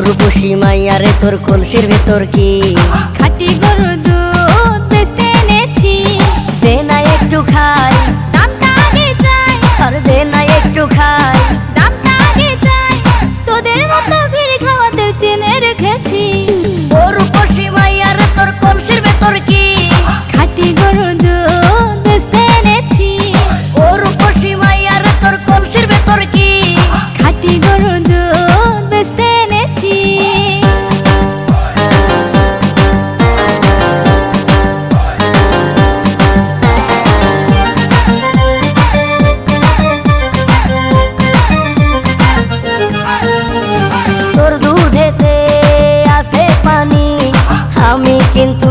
রূপসী মাইয়ারে তোর কলসির ভেতর কি খাঁটি গরুর দুধ বেচতে এনেছি। দে না একটু খাই, দামটা আগে চাই, আর দে না একটু খাই। দামটা আগে চাই, তোদের মতো ভিড় খাওয়াদের চেনে রেখেছি। ও রূপসী মাইয়ারে তোর কলসির ভেতর কি খাঁটি গরুর দুধ বেচতে এনেছি। ও রূপসী মাইয়ারে তোর কলসির ভেতর কি খাঁটি গরুর দুধ বেচতে এনেছি। তোর দুধেতে আছে পানি, আমি কিন্তু